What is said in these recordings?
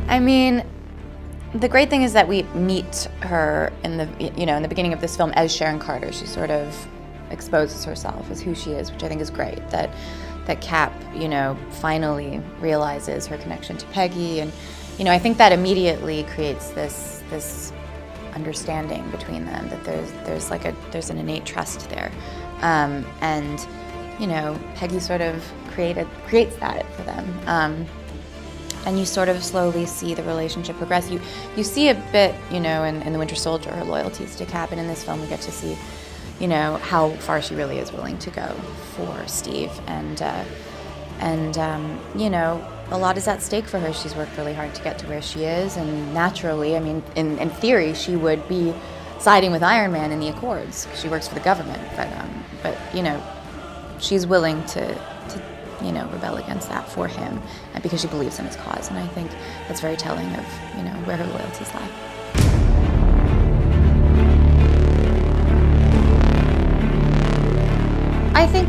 I mean, the great thing is that we meet her in the, in the beginning of this film as Sharon Carter. She sort of exposes herself as who she is, which I think is great. That Cap, finally realizes her connection to Peggy, and I think that immediately creates this understanding between them, that there's an innate trust there, and Peggy sort of creates that for them. And you sort of slowly see the relationship progress. You see a bit, in The Winter Soldier, her loyalties to Cap, and in this film we get to see, how far she really is willing to go for Steve, and a lot is at stake for her. She's worked really hard to get to where she is, and naturally, I mean, in theory, she would be siding with Iron Man in the Accords. She works for the government, but she's willing to rebel against that for him, and because she believes in his cause, and I think that's very telling of, where her loyalties lie. I think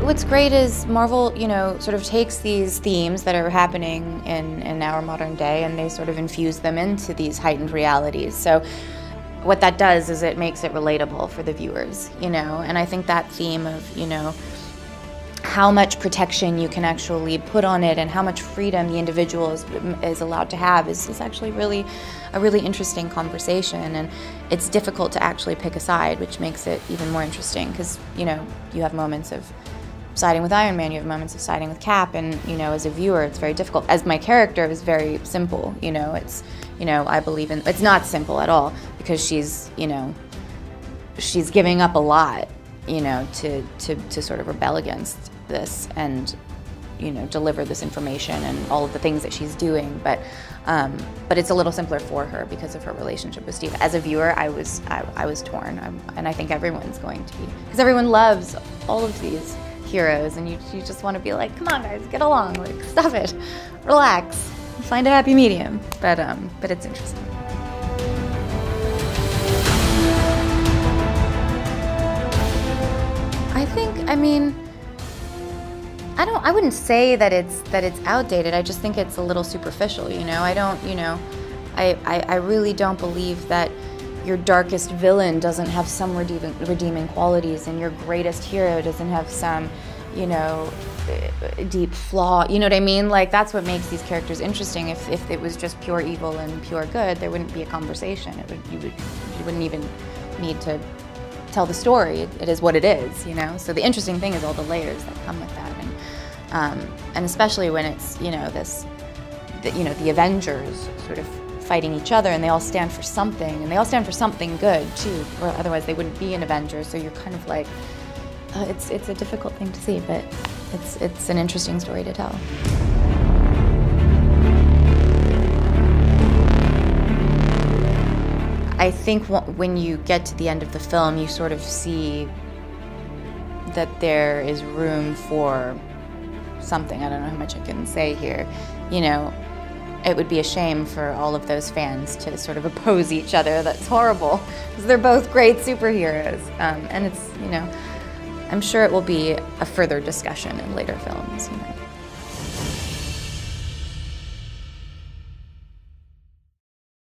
what's great is Marvel, sort of takes these themes that are happening in our modern day, and they sort of infuse them into these heightened realities. So what that does is it makes it relatable for the viewers, and I think that theme of, how much protection you can actually put on it and how much freedom the individual is allowed to have is actually a really interesting conversation, and it's difficult to actually pick a side, which makes it even more interesting, because you have moments of siding with Iron Man, you have moments of siding with Cap, and as a viewer it's very difficult. As my character is very simple, it's I believe in, it's not simple at all, because she's she's giving up a lot to sort of rebel against this and deliver this information and all of the things that she's doing, but it's a little simpler for her because of her relationship with Steve. As a viewer, I was torn, and I think everyone's going to be, because everyone loves all of these heroes, and you just want to be like, come on guys, get along, like stop it, relax, find a happy medium, but it's interesting. I mean, I wouldn't say that it's outdated. I just think it's a little superficial, I really don't believe that your darkest villain doesn't have some redeeming qualities, and your greatest hero doesn't have some, deep flaw. You know what I mean? Like, that's what makes these characters interesting. If it was just pure evil and pure good, there wouldn't be a conversation. You wouldn't even need to tell the story. It is what it is, So the interesting thing is all the layers that come with that, and especially when it's the Avengers sort of fighting each other, and they all stand for something, and they all stand for something good too, or otherwise they wouldn't be an Avenger. So you're kind of like, it's a difficult thing to see, but it's an interesting story to tell. I think when you get to the end of the film, you sort of see that there is room for something. I don't know how much I can say here. It would be a shame for all of those fans to sort of oppose each other. That's horrible, because they're both great superheroes. And it's, I'm sure it will be a further discussion in later films.